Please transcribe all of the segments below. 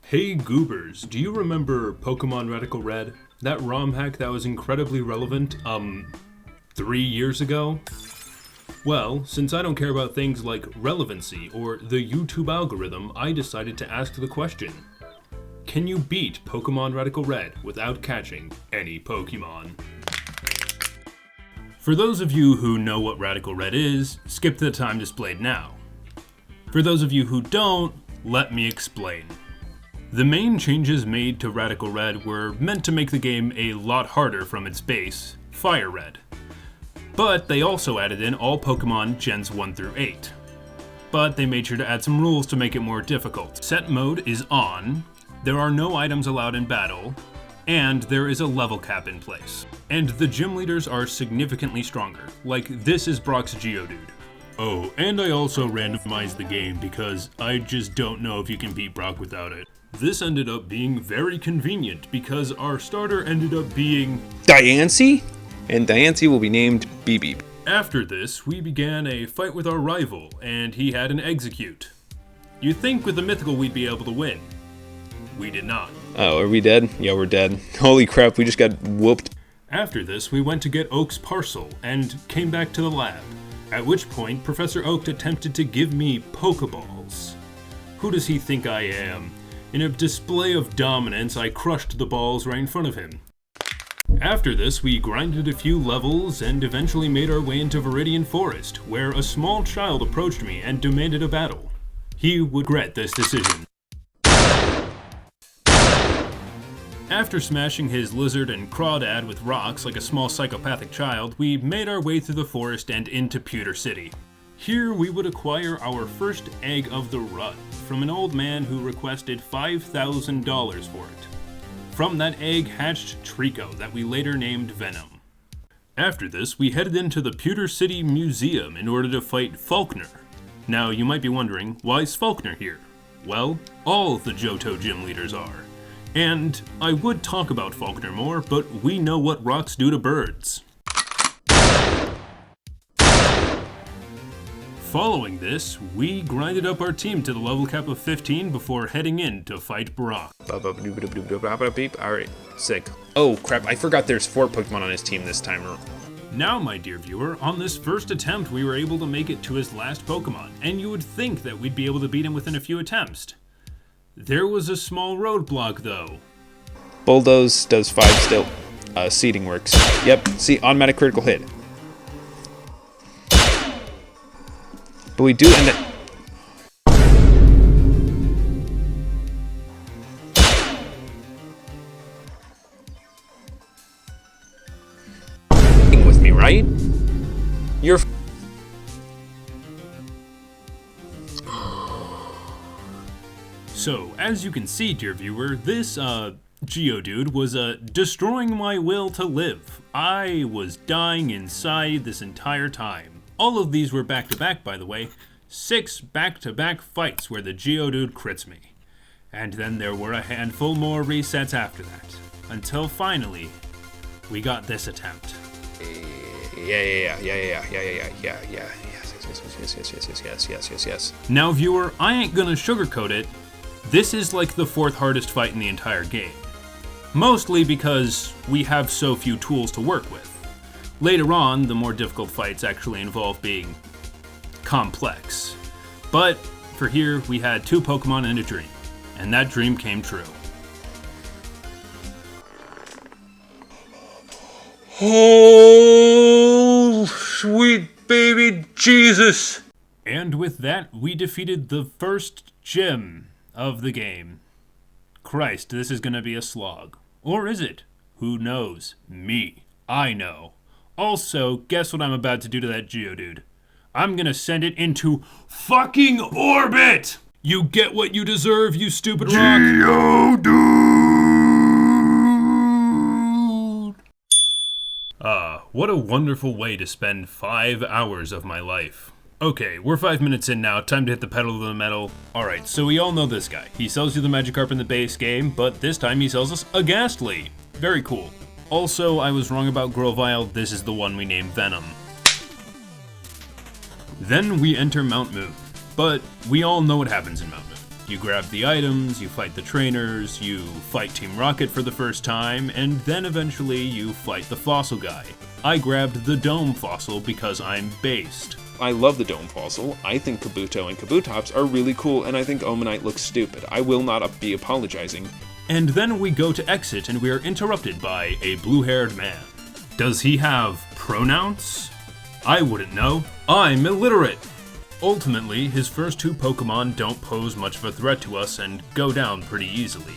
Hey goobers, do you remember Pokémon Radical Red? That ROM hack that was incredibly relevant, 3 years ago? Well, since I don't care about things like relevancy or the YouTube algorithm, I decided to ask the question. Can you beat Pokémon Radical Red without catching any Pokémon? For those of you who know what Radical Red is, skip to the time displayed now. For those of you who don't, let me explain. The main changes made to Radical Red were meant to make the game a lot harder from its base, Fire Red. But they also added in all Pokemon Gens 1 through 8. But they made sure to add some rules to make it more difficult. Set mode is on, there are no items allowed in battle, and there is a level cap in place. And the gym leaders are significantly stronger, like this is Brock's Geodude. Oh, and I also randomized the game because I just don't know if you can beat Brock without it. This ended up being very convenient because our starter ended up being Diancie? And Diancie will be named Beep Beep. After this, we began a fight with our rival, and he had an execute. You'd think with the mythical we'd be able to win. We did not. Oh, are we dead? Yeah, we're dead. Holy crap, we just got whooped. After this, we went to get Oak's parcel, and came back to the lab. At which point, Professor Oak attempted to give me Pokeballs. Who does he think I am? In a display of dominance, I crushed the balls right in front of him. After this, we grinded a few levels and eventually made our way into Viridian Forest, where a small child approached me and demanded a battle. He would regret this decision. After smashing his lizard and crawdad with rocks like a small psychopathic child, we made our way through the forest and into Pewter City. Here we would acquire our first egg of the run from an old man who requested $5,000 for it. From that egg hatched Trico that we later named Venom. After this, we headed into the Pewter City Museum in order to fight Faulkner. Now you might be wondering, why is Faulkner here? Well, all the Johto gym leaders are. And I would talk about Faulkner more, but we know what rocks do to birds. Following this, we grinded up our team to the level cap of 15 before heading in to fight Brock. Alright, sick. Oh crap, I forgot there's 4 Pokemon on his team this time. Now, my dear viewer, on this first attempt we were able to make it to his last Pokemon, and you would think that we'd be able to beat him within a few attempts. There was a small roadblock though. Bulldoze does 5 still. Seeding works. Yep, see, automatic critical hit. But we do end up... with me, right? You're... So, as you can see, dear viewer, this, Geodude was, destroying my will to live. I was dying inside this entire time. All of these were back-to-back, by the way. 6 back-to-back fights where the Geodude crits me. And then there were a handful more resets after that. Until finally, we got this attempt. Yes. Now, viewer, I ain't gonna sugarcoat it. This is like the 4th hardest fight in the entire game. Mostly because we have so few tools to work with. Later on, the more difficult fights actually involve being complex. But for here, we had 2 Pokemon and a dream. And that dream came true. Oh, sweet baby Jesus! And with that, we defeated the first gym of the game. Christ, this is gonna be a slog. Or is it? Who knows? Me. I know. Also, guess what I'm about to do to that Geodude? I'm gonna send it into fucking orbit! You get what you deserve, you stupid rock! Geodude! What a wonderful way to spend 5 hours of my life. Okay, we're 5 minutes in now, time to hit the pedal to the metal. Alright, so we all know this guy. He sells you the Magikarp in the base game, but this time he sells us a Ghastly. Very cool. Also, I was wrong about Grovyle, this is the one we named Venom. Then we enter Mount Moon, but we all know what happens in Mount Moon. You grab the items, you fight the trainers, you fight Team Rocket for the first time, and then eventually you fight the fossil guy. I grabbed the dome fossil because I'm based. I love the dome fossil. I think Kabuto and Kabutops are really cool, and I think Omanite looks stupid. I will not be apologizing. And then we go to exit and we are interrupted by a blue-haired man. Does he have pronouns? I wouldn't know. I'm illiterate. Ultimately, his first 2 Pokemon don't pose much of a threat to us and go down pretty easily.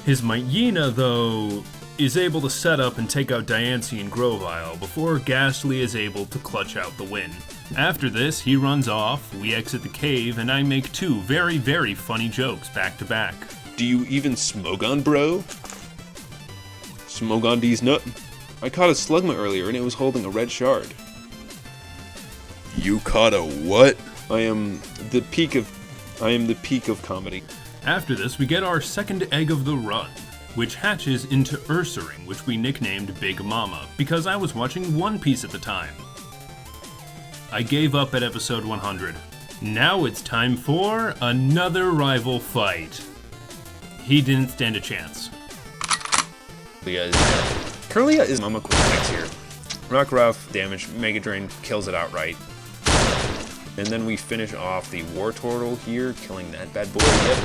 His Myena, though, is able to set up and take out Diancie and Grovyle before Ghastly is able to clutch out the win. After this, he runs off, we exit the cave, and I make 2 very, very funny jokes back to back. Do you even Smogon, bro? Smogon D's nut. I caught a Slugma earlier and it was holding a red shard. You caught a what? I am the peak of comedy. After this, we get our second egg of the run, which hatches into Ursaring, which we nicknamed Big Mama, because I was watching One Piece at the time. I gave up at episode 100. Now it's time for another rival fight. He didn't stand a chance. Curlia is Mama Quick Fix here. Rockruff, damage, Mega Drain, kills it outright. And then we finish off the Wartortle here, killing that bad boy. Yep.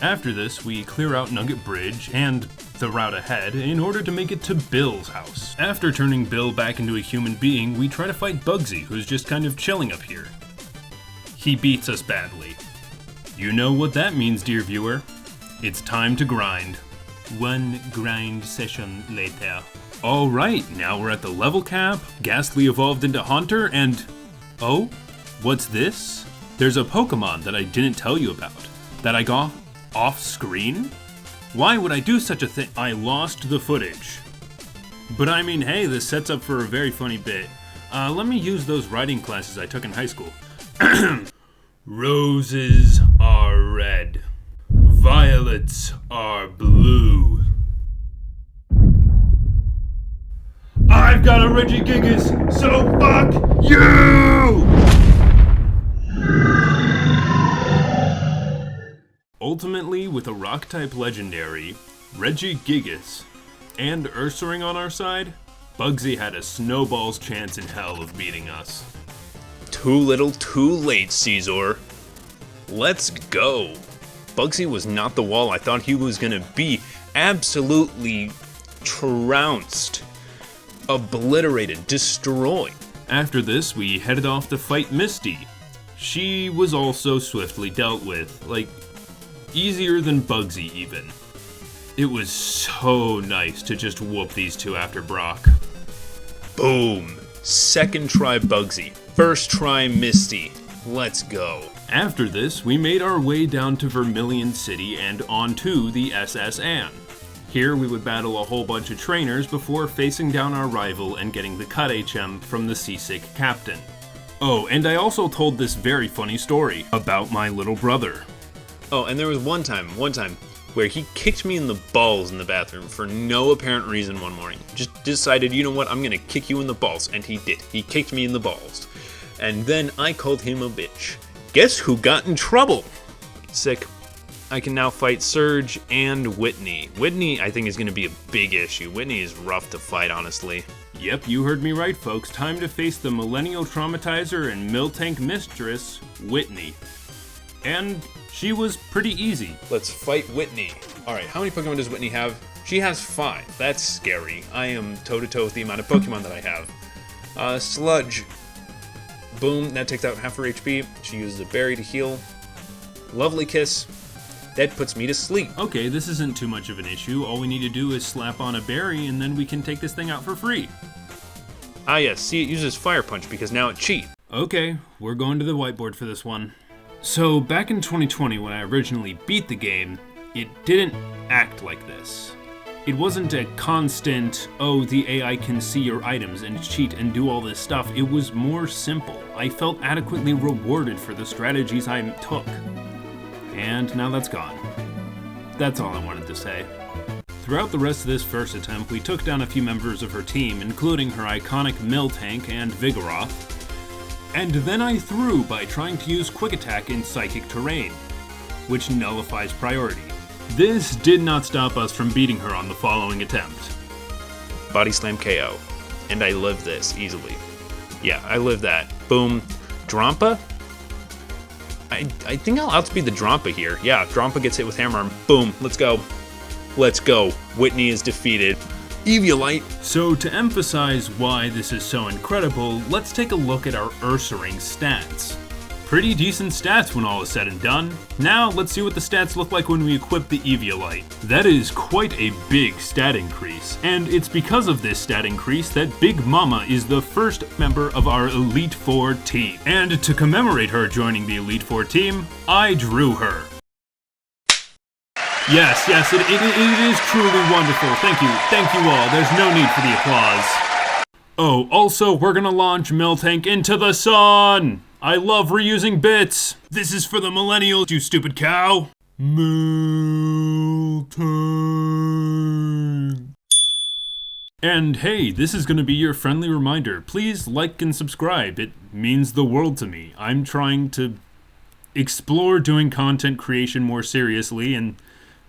After this, we clear out Nugget Bridge and the route ahead in order to make it to Bill's house. After turning Bill back into a human being, we try to fight Bugsy, who's just kind of chilling up here. He beats us badly. You know what that means, dear viewer. It's time to grind. 1 grind session later. Alright, now we're at the level cap, Ghastly evolved into Haunter, and... oh? What's this? There's a Pokemon that I didn't tell you about, that I got off screen? Why would I do such a thing? I lost the footage. But I mean, hey, this sets up for a very funny bit. Let me use those writing classes I took in high school. Roses are red. Violets are blue. I've got a Regigigas, so fuck you! Ultimately, with a Rock-type legendary, Regigigas, and Ursaring on our side, Bugsy had a snowball's chance in hell of beating us. Too little, too late, Caesar. Let's go. Bugsy was not the wall I thought he was gonna be. Absolutely trounced, obliterated, destroyed. After this, we headed off to fight Misty. She was also swiftly dealt with, like, easier than Bugsy even. It was so nice to just whoop these 2 after Brock. Boom. Second try Bugsy. First try Misty. Let's go. After this, we made our way down to Vermilion City and onto the SS Anne. Here we would battle a whole bunch of trainers before facing down our rival and getting the cut HM from the seasick captain. Oh, and I also told this very funny story about my little brother. Oh, and there was one time where he kicked me in the balls in the bathroom for no apparent reason one morning. Just decided, you know what, I'm gonna kick you in the balls, and he did. He kicked me in the balls. And then I called him a bitch. Guess who got in trouble? Sick. I can now fight Surge and Whitney. Whitney, I think, is going to be a big issue. Whitney is rough to fight, honestly. Yep, you heard me right, folks. Time to face the Millennial Traumatizer and Miltank Mistress, Whitney. And she was pretty easy. Let's fight Whitney. Alright, how many Pokemon does Whitney have? She has 5. That's scary. I am toe-to-toe with the amount of Pokemon that I have. Sludge. Boom, that takes out half her HP. She uses a berry to heal. Lovely Kiss. That puts me to sleep. Okay, this isn't too much of an issue. All we need to do is slap on a berry and then we can take this thing out for free. Ah yes, see, it uses Fire Punch because now it cheats. Okay, we're going to the whiteboard for this one. So, back in 2020 when I originally beat the game, it didn't act like this. It wasn't a constant, oh, the AI can see your items and cheat and do all this stuff. It was more simple. I felt adequately rewarded for the strategies I took. And now that's gone. That's all I wanted to say. Throughout the rest of this first attempt, we took down a few members of her team, including her iconic Miltank and Vigoroth. And then I threw by trying to use Quick Attack in Psychic Terrain. which nullifies priority. This did not stop us from beating her on the following attempt. Body slam KO. And I live this easily. Yeah, I live that. Boom. Drampa? I think I'll outspeed the Drampa here. Yeah, Drampa gets hit with Hammer Arm. Boom. Let's go. Let's go. Whitney is defeated. Eviolite. So to emphasize why this is so incredible, let's take a look at our Ursaring stats. Pretty decent stats when all is said and done. Now let's see what the stats look like when we equip the Eviolite. That is quite a big stat increase, and it's because of this stat increase that Big Mama is the first member of our Elite Four team. And to commemorate her joining the Elite Four team, I drew her. Yes, it is truly wonderful. Thank you all. There's no need for the applause. Oh, also, we're gonna launch Miltank into the sun! I love reusing bits! This is for the millennials, you stupid cow! Miltank. And hey, this is gonna be your friendly reminder. Please like and subscribe. It means the world to me. I'm trying to explore doing content creation more seriously, and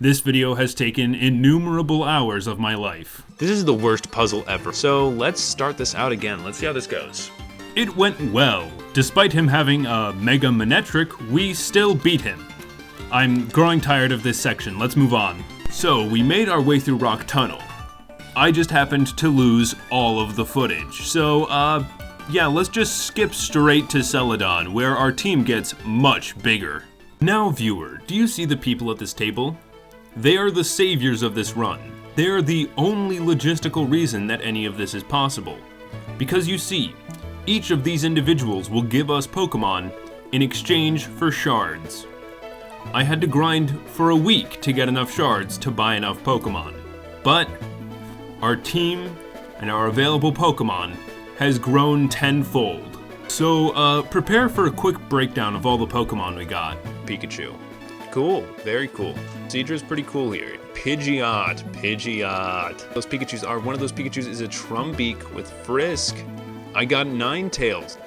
this video has taken innumerable hours of my life. This is the worst puzzle ever. So let's start this out again. Let's see how this goes. It went well. Despite him having a Mega Manetric, we still beat him. I'm growing tired of this section. Let's move on. So we made our way through Rock Tunnel. I just happened to lose all of the footage. So, yeah, let's just skip straight to Celadon, where our team gets much bigger. Now, viewer, do you see the people at this table? They are the saviors of this run. They are the only logistical reason that any of this is possible. Because you see, each of these individuals will give us Pokemon in exchange for shards. I had to grind for a week to get enough shards to buy enough Pokemon. But our team and our available Pokemon has grown tenfold. So prepare for a quick breakdown of all the Pokemon we got. Pikachu. Cool, very cool. Seadra's pretty cool here. Pidgeot. Those Pikachus are, one of those Pikachus is a Trumbeak with Frisk. I got Ninetales.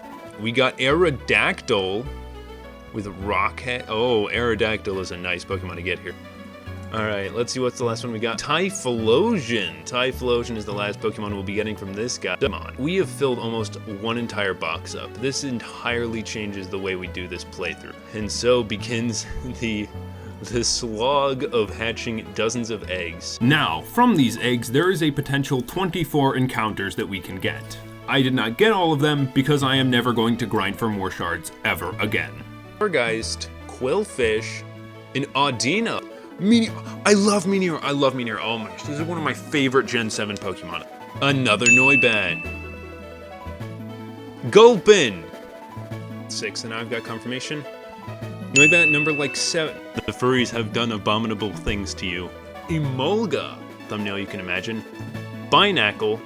We got Aerodactyl with Rockhead. Oh, Aerodactyl is a nice Pokemon to get here. Alright, let's see what's the last one we got. Typhlosion. Typhlosion is the last Pokemon we'll be getting from this guy. Come on. We have filled almost one entire box up. This entirely changes the way we do this playthrough. And so begins the slog of hatching dozens of eggs. Now, from these eggs, there is a potential 24 encounters that we can get. I did not get all of them because I am never going to grind for more shards ever again. Torgeist, Quillfish, and Audina. I love Meteor. Oh my gosh, this is one of my favorite Gen 7 Pokemon. Another Noibat. Gulpin. 6, and I've got confirmation. Noibat number like 7. The furries have done abominable things to you. Emolga. Thumbnail you can imagine. Binacle.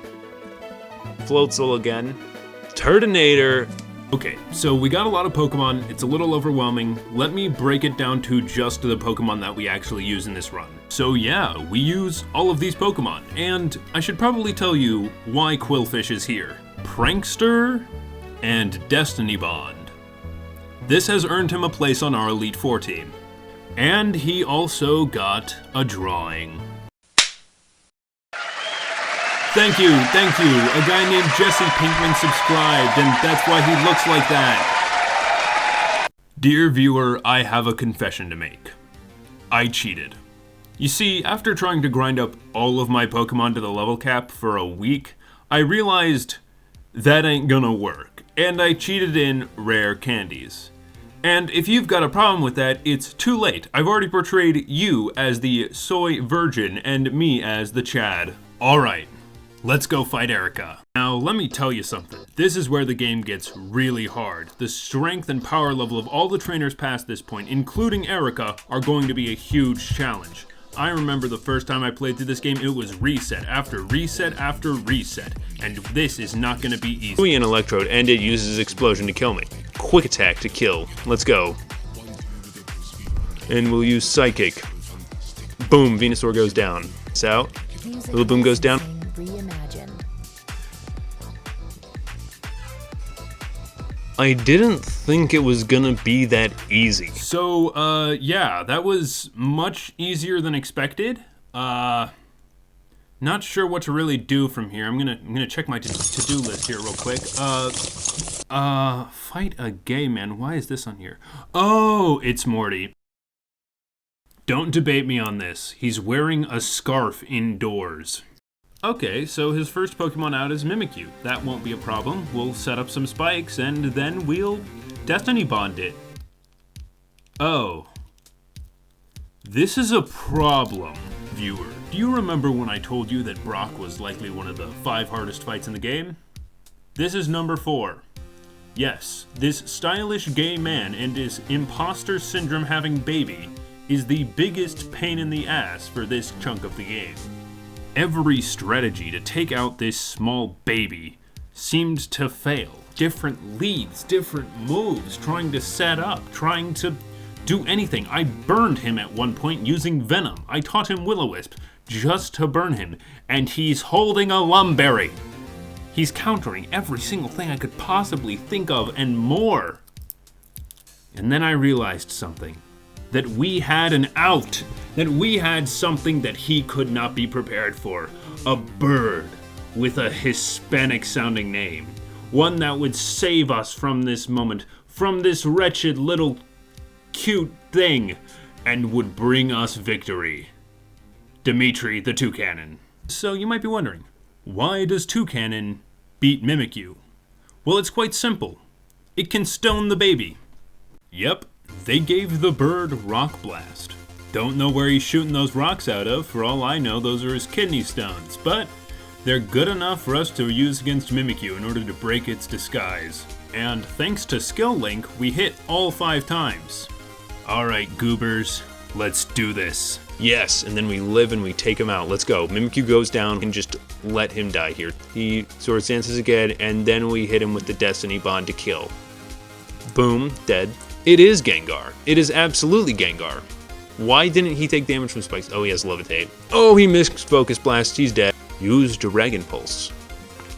Floatzel again. Turtonator. Okay, so we got a lot of Pokemon, it's a little overwhelming. Let me break it down to just the Pokemon that we actually use in this run. So yeah, we use all of these Pokemon, and I should probably tell you why Quillfish is here. Prankster and Destiny Bond. This has earned him a place on our Elite Four team. And he also got a drawing. Thank you. A guy named Jesse Pinkman subscribed, and that's why he looks like that. Dear viewer, I have a confession to make. I cheated. You see, after trying to grind up all of my Pokemon to the level cap for a week, I realized that ain't gonna work, and I cheated in rare candies. And if you've got a problem with that, it's too late. I've already portrayed you as the soy virgin and me as the Chad. Alright. Let's go fight Erica. Now, let me tell you something. This is where the game gets really hard. The strength and power level of all the trainers past this point, including Erica, are going to be a huge challenge. I remember the first time I played through this game, it was reset after reset after reset, and this is not going to be easy. We an Electrode, and it uses Explosion to kill me. Quick Attack to kill. Let's go. And we'll use Psychic. Boom, Venusaur goes down. It's out. Little Boom goes down. I didn't think it was gonna be that easy. So, yeah, that was much easier than expected. Not sure what to really do from here. I'm gonna check my to-do list here real quick. Fight a gay man. Why is this on here? Oh, it's Morty. Don't debate me on this. He's wearing a scarf indoors. Okay, so his first Pokemon out is Mimikyu. That won't be a problem. We'll set up some spikes, and then we'll Destiny Bond it. Oh. This is a problem, viewer. Do you remember when I told you that Brock was likely one of the 5 hardest fights in the game? This is number 4. Yes, this stylish gay man and his imposter syndrome having baby is the biggest pain in the ass for this chunk of the game. Every strategy to take out this small baby seemed to fail. Different leads, different moves, trying to set up, trying to do anything. I burned him at one point using Venom. I taught him Will-O-Wisp just to burn him, and he's holding a Lumberry. He's countering every single thing I could possibly think of and more. And then I realized something. That we had an out. That we had something that he could not be prepared for. A bird with a Hispanic-sounding name. One that would save us from this moment, from this wretched little cute thing, and would bring us victory. Dimitri the Toucanon. So you might be wondering, why does Toucanon beat Mimikyu? Well, it's quite simple. It can stone the baby. Yep, they gave the bird Rock Blast. Don't know where he's shooting those rocks out of. For all I know, those are his kidney stones. But they're good enough for us to use against Mimikyu in order to break its disguise. And thanks to Skill Link, we hit all 5 times. Alright, goobers, let's do this. Yes, and then we live and we take him out. Let's go. Mimikyu goes down and just let him die here. He Sword Stances again, and then we hit him with the Destiny Bond to kill. Boom, dead. It is Gengar. It is absolutely Gengar. Why didn't he take damage from spikes? Oh, he has Levitate. Oh, he missed Focus Blast. He's dead. Use Dragon Pulse.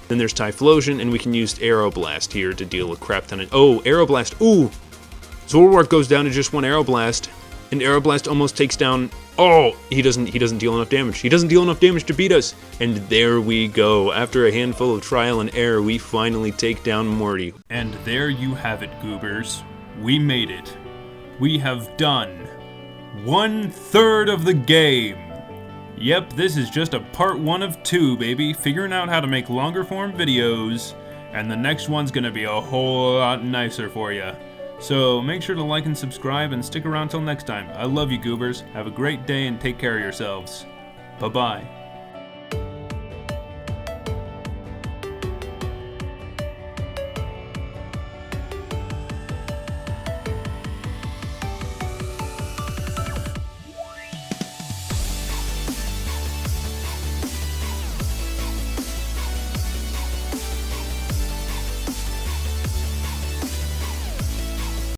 Then there's Typhlosion, and we can use Aero Blast here to deal a crap ton of... Oh, Aero Blast. Ooh! Zoroark goes down to just 1 Aero Blast, and Aero Blast almost takes down... Oh! He doesn't deal enough damage. He doesn't deal enough damage to beat us. And there we go. After a handful of trial and error, we finally take down Morty. And there you have it, goobers. We made it. We have done 1/3 of the game. Yep, this is just a part 1 of 2, baby. Figuring out how to make longer form videos. And the next one's gonna be a whole lot nicer for you. So make sure to like and subscribe and stick around till next time. I love you, goobers. Have a great day and take care of yourselves. Bye-bye.